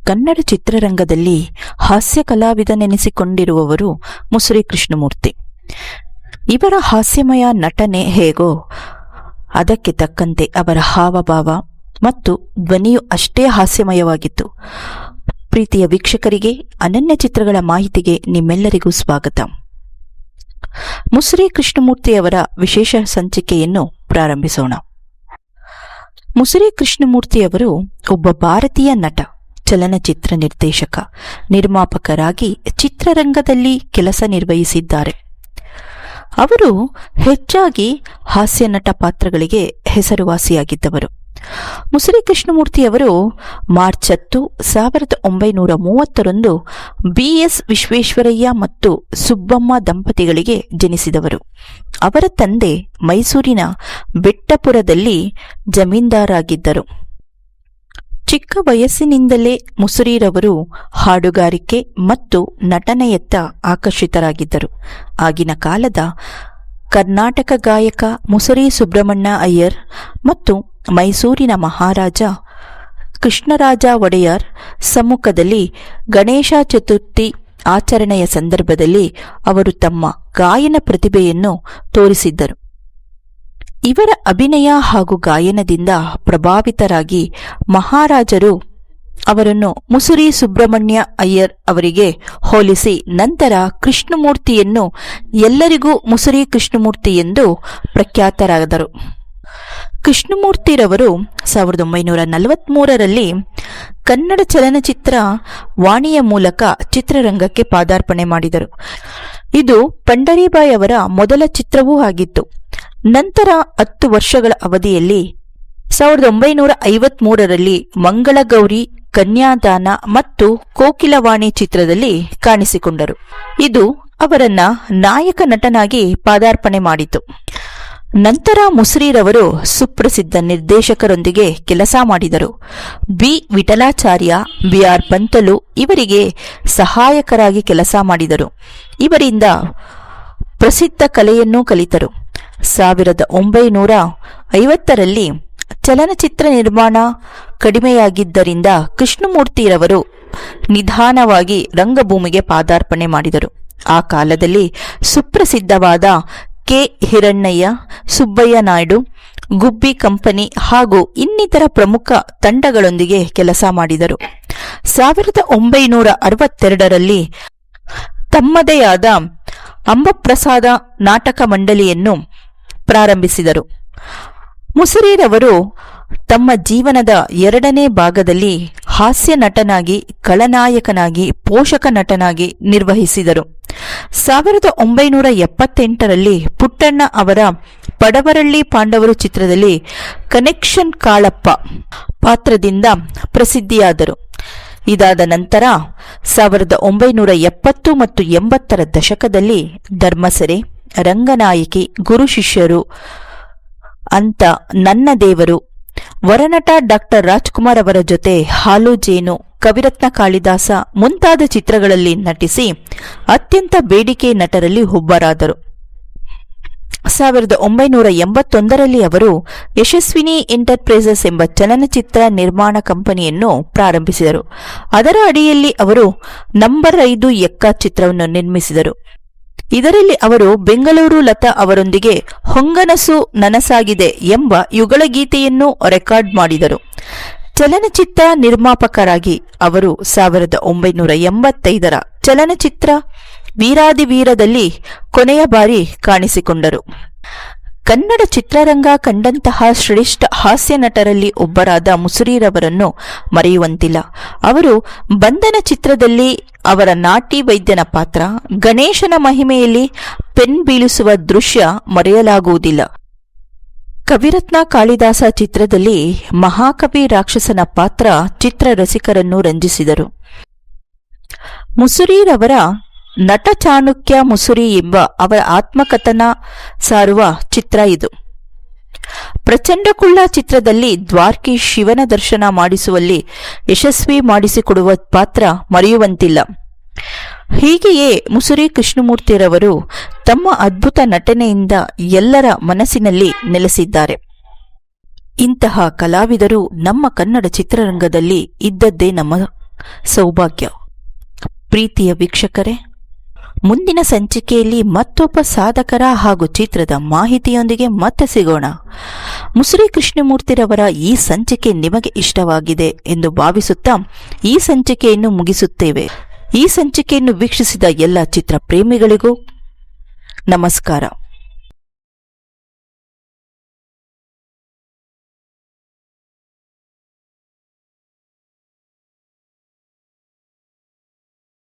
ಕನ್ನಡ ಚಿತ್ರರಂಗದಲ್ಲಿ ಹಾಸ್ಯ ಕಲಾವಿದನೆನಿಸಿಕೊಂಡಿರುವವರು ಮುಸುರಿ ಕೃಷ್ಣಮೂರ್ತಿ. ಇವರ ಹಾಸ್ಯಮಯ ನಟನೆ ಹೇಗೋ ಅದಕ್ಕೆ ತಕ್ಕಂತೆ ಅವರ ಹಾವಭಾವ ಮತ್ತು ಧ್ವನಿಯು ಅಷ್ಟೇ ಹಾಸ್ಯಮಯವಾಗಿತ್ತು. ಪ್ರೀತಿಯ ವೀಕ್ಷಕರಿಗೆ, ಅನನ್ಯ ಚಿತ್ರಗಳ ಮಾಹಿತಿಗೆ ನಿಮ್ಮೆಲ್ಲರಿಗೂ ಸ್ವಾಗತ. ಮುಸುರಿ ಕೃಷ್ಣಮೂರ್ತಿಯವರ ವಿಶೇಷ ಸಂಚಿಕೆಯನ್ನು ಪ್ರಾರಂಭಿಸೋಣ. ಮುಸುರಿ ಕೃಷ್ಣಮೂರ್ತಿಯವರು ಒಬ್ಬ ಭಾರತೀಯ ನಟ, ಚಲನಚಿತ್ರ ನಿರ್ದೇಶಕ, ನಿರ್ಮಾಪಕರಾಗಿ ಚಿತ್ರರಂಗದಲ್ಲಿ ಕೆಲಸ ನಿರ್ವಹಿಸಿದ್ದಾರೆ. ಅವರು ಹೆಚ್ಚಾಗಿ ಹಾಸ್ಯ ನಟ ಪಾತ್ರಗಳಿಗೆ ಹೆಸರುವಾಸಿಯಾಗಿದ್ದವರು. ಮುಸುರಿ ಕೃಷ್ಣಮೂರ್ತಿಯವರು ಮಾರ್ಚ್ 10, 1930 BS ವಿಶ್ವೇಶ್ವರಯ್ಯ ಮತ್ತು ಸುಬ್ಬಮ್ಮ ದಂಪತಿಗಳಿಗೆ ಜನಿಸಿದವರು. ಅವರ ತಂದೆ ಮೈಸೂರಿನ ಬೆಟ್ಟಪುರದಲ್ಲಿ ಜಮೀನ್ದಾರಾಗಿದ್ದರು. ಚಿಕ್ಕ ವಯಸ್ಸಿನಿಂದಲೇ ಮುಸುರಿರವರು ಹಾಡುಗಾರಿಕೆ ಮತ್ತು ನಟನೆಯತ್ತ ಆಕರ್ಷಿತರಾಗಿದ್ದರು. ಆಗಿನ ಕಾಲದ ಕರ್ನಾಟಕ ಗಾಯಕ ಮುಸುರಿ ಸುಬ್ರಹ್ಮಣ್ಯ ಅಯ್ಯರ್ ಮತ್ತು ಮೈಸೂರಿನ ಮಹಾರಾಜ ಕೃಷ್ಣರಾಜ ಒಡೆಯರ್ ಸಮ್ಮುಖದಲ್ಲಿ ಗಣೇಶ ಚತುರ್ಥಿ ಆಚರಣೆಯ ಸಂದರ್ಭದಲ್ಲಿ ಅವರು ತಮ್ಮ ಗಾಯನ ಪ್ರತಿಭೆಯನ್ನು ತೋರಿಸಿದ್ದರು. ಇವರ ಅಭಿನಯ ಹಾಗೂ ಗಾಯನದಿಂದ ಪ್ರಭಾವಿತರಾಗಿ ಮಹಾರಾಜರು ಅವರನ್ನು ಮುಸುರಿ ಸುಬ್ರಹ್ಮಣ್ಯ ಅಯ್ಯರ್ ಅವರಿಗೆ ಹೋಲಿಸಿ ನಂತರ ಕೃಷ್ಣಮೂರ್ತಿಯನ್ನು ಎಲ್ಲರಿಗೂ ಮುಸುರಿ ಕೃಷ್ಣಮೂರ್ತಿ ಎಂದು ಪ್ರಖ್ಯಾತರಾದರು. ಕೃಷ್ಣಮೂರ್ತಿರವರು 1943 ಕನ್ನಡ ಚಲನಚಿತ್ರ ವಾಣಿಯ ಮೂಲಕ ಚಿತ್ರರಂಗಕ್ಕೆ ಪಾದಾರ್ಪಣೆ ಮಾಡಿದರು. ಇದು ಪಂಡರೀಬಾಯಿ ಅವರ ಮೊದಲ ಚಿತ್ರವೂ ಆಗಿತ್ತು. ನಂತರ 10 ವರ್ಷಗಳ ಅವಧಿಯಲ್ಲಿ 1953 ಮಂಗಳಗೌರಿ, ಕನ್ಯಾದಾನ ಮತ್ತು ಕೋಕಿಲವಾಣಿ ಚಿತ್ರದಲ್ಲಿ ಕಾಣಿಸಿಕೊಂಡರು. ಇದು ಅವರನ್ನ ನಾಯಕ ನಟನಾಗಿ ಪಾದಾರ್ಪಣೆ ಮಾಡಿತು. ನಂತರ ಮುಸುರಿರವರು ಸುಪ್ರಸಿದ್ಧ ನಿರ್ದೇಶಕರೊಂದಿಗೆ ಕೆಲಸ ಮಾಡಿದರು. ಬಿ ವಿಠಲಾಚಾರ್ಯ, BR ಪಂತಲು ಇವರಿಗೆ ಸಹಾಯಕರಾಗಿ ಕೆಲಸ ಮಾಡಿದರು. ಇವರಿಂದ ಪ್ರಸಿದ್ಧ ಕಲೆಯನ್ನು ಕಲಿತರು. 1950 ಚಲನಚಿತ್ರ ನಿರ್ಮಾಣ ಕಡಿಮೆಯಾಗಿದ್ದರಿಂದ ಕೃಷ್ಣಮೂರ್ತಿರವರು ನಿಧಾನವಾಗಿ ರಂಗಭೂಮಿಗೆ ಪಾದಾರ್ಪಣೆ ಮಾಡಿದರು. ಆ ಕಾಲದಲ್ಲಿ ಸುಪ್ರಸಿದ್ಧವಾದ ಕೆ. ಹಿರಣ್ಣಯ್ಯ, ಸುಬ್ಬಯ್ಯ ನಾಯ್ಡು, ಗುಬ್ಬಿ ಕಂಪನಿ ಹಾಗೂ ಇನ್ನಿತರ ಪ್ರಮುಖ ತಂಡಗಳೊಂದಿಗೆ ಕೆಲಸ ಮಾಡಿದರು. 1962 ತಮ್ಮದೇ ಆದ ಅಂಬಪ್ರಸಾದ ನಾಟಕ ಮಂಡಳಿಯನ್ನು ಪ್ರಾರಂಭಿಸಿದರು. ಮುಸುರಿರವರು ತಮ್ಮ ಜೀವನದ 2ನೇ ಭಾಗದಲ್ಲಿ ಹಾಸ್ಯ ನಟನಾಗಿ, ಖಳನಾಯಕನಾಗಿ, ಪೋಷಕ ನಟನಾಗಿ ನಿರ್ವಹಿಸಿದರು. 1978 ಪುಟ್ಟಣ್ಣ ಅವರ ಪಡವರಳ್ಳಿ ಪಾಂಡವರು ಚಿತ್ರದಲ್ಲಿ ಕನೆಕ್ಷನ್ ಕಾಳಪ್ಪ ಪಾತ್ರದಿಂದ ಪ್ರಸಿದ್ಧಿಯಾದರು. ಇದಾದ ನಂತರ 1970 ಮತ್ತು 80 ದಶಕದಲ್ಲಿ ಧರ್ಮಸೆರೆ, ರಂಗನಾಯಕಿ, ಗುರು ಶಿಷ್ಯರು ಅಂತ, ನನ್ನ ದೇವರು, ವರನಟ ಡಾಕ್ಟರ್ ರಾಜ್ಕುಮಾರ್ ಅವರ ಜೊತೆ ಹಾಲು ಜೇನು, ಕವಿರತ್ನ ಕಾಳಿದಾಸ ಮುಂತಾದ ಚಿತ್ರಗಳಲ್ಲಿ ನಟಿಸಿ ಅತ್ಯಂತ ಬೇಡಿಕೆ ನಟರಲ್ಲಿ ಒಬ್ಬರಾದರು. 1981 ಅವರು ಯಶಸ್ವಿನಿ ಎಂಟರ್ಪ್ರೈಸಸ್ ಎಂಬ ಚಲನಚಿತ್ರ ನಿರ್ಮಾಣ ಕಂಪನಿಯನ್ನು ಪ್ರಾರಂಭಿಸಿದರು. ಅದರ ಅಡಿಯಲ್ಲಿ ಅವರು ನಂಬರ್ 5 ಎಕ್ಕ ಚಿತ್ರವನ್ನು ನಿರ್ಮಿಸಿದರು. ಇದರಲ್ಲಿ ಅವರು ಬೆಂಗಳೂರು ಲತಾ ಅವರೊಂದಿಗೆ ಹೊಂಗನಸು ನನಸಾಗಿದೆ ಎಂಬ ಯುಗಳಗೀತೆಯನ್ನು ರೆಕಾರ್ಡ್ ಮಾಡಿದರು. ಚಲನಚಿತ್ರ ನಿರ್ಮಾಪಕರಾಗಿ ಅವರು 1985 ಚಲನಚಿತ್ರ ವೀರಾದಿವೀರದಲ್ಲಿ ಕೊನೆಯ ಬಾರಿ ಕಾಣಿಸಿಕೊಂಡರು. ಕನ್ನಡ ಚಿತ್ರರಂಗ ಕಂಡಂತಹ ಶ್ರೇಷ್ಠ ಹಾಸ್ಯ ನಟರಲ್ಲಿ ಒಬ್ಬರಾದ ಮುಸುರಿರವರನ್ನು ಮರೆಯುವಂತಿಲ್ಲ. ಅವರು ಬಂಧನ ಚಿತ್ರದಲ್ಲಿ ಅವರ ನಾಟಿ ವೈದ್ಯನ ಪಾತ್ರ, ಗಣೇಶನ ಮಹಿಮೆಯಲ್ಲಿ ಪೆನ್ ಬೀಳಿಸುವ ದೃಶ್ಯ ಮರೆಯಲಾಗುವುದಿಲ್ಲ. ಕವಿರತ್ನ ಕಾಳಿದಾಸ ಚಿತ್ರದಲ್ಲಿ ಮಹಾಕವಿ ರಾಕ್ಷಸನ ಪಾತ್ರ ಚಿತ್ರರಸಿಕರನ್ನು ರಂಜಿಸಿದರು. ಮುಸುರಿರವರ ನಟ ಚಾಣಕ್ಯ ಮುಸುರಿ ಎಂಬ ಅವರ ಆತ್ಮಕಥನ ಸಾರುವ ಚಿತ್ರ ಇದು. ಪ್ರಚಂಡಕುಳ್ಳ ಚಿತ್ರದಲ್ಲಿ ದ್ವಾರ್ಕಿ ಶಿವನ ದರ್ಶನ ಮಾಡಿಸುವಲ್ಲಿ ಯಶಸ್ವಿ ಮಾಡಿಸಿಕೊಡುವ ಪಾತ್ರ ಮರೆಯುವಂತಿಲ್ಲ. ಹೀಗೆಯೇ ಮುಸುರಿ ಕೃಷ್ಣಮೂರ್ತಿರವರು ತಮ್ಮ ಅದ್ಭುತ ನಟನೆಯಿಂದ ಎಲ್ಲರ ಮನಸ್ಸಿನಲ್ಲಿ ನೆಲೆಸಿದ್ದಾರೆ. ಇಂತಹ ಕಲಾವಿದರು ನಮ್ಮ ಕನ್ನಡ ಚಿತ್ರರಂಗದಲ್ಲಿ ಇದ್ದದ್ದೇ ನಮ್ಮ ಸೌಭಾಗ್ಯ. ಪ್ರೀತಿಯ ವೀಕ್ಷಕರೇ, ಮುಂದಿನ ಸಂಚಿಕೆಯಲ್ಲಿ ಮತ್ತೊಬ್ಬ ಸಾಧಕರ ಹಾಗೂ ಚಿತ್ರದ ಮಾಹಿತಿಯೊಂದಿಗೆ ಮತ್ತೆ ಸಿಗೋಣ. ಮುಸುರಿ ಕೃಷ್ಣಮೂರ್ತಿರವರ ಈ ಸಂಚಿಕೆ ನಿಮಗೆ ಇಷ್ಟವಾಗಿದೆ ಎಂದು ಭಾವಿಸುತ್ತಾ ಈ ಸಂಚಿಕೆಯನ್ನು ಮುಗಿಸುತ್ತೇವೆ. ಈ ಸಂಚಿಕೆಯನ್ನು ವೀಕ್ಷಿಸಿದ ಎಲ್ಲ ಚಿತ್ರ ಪ್ರೇಮಿಗಳಿಗೂ ನಮಸ್ಕಾರ.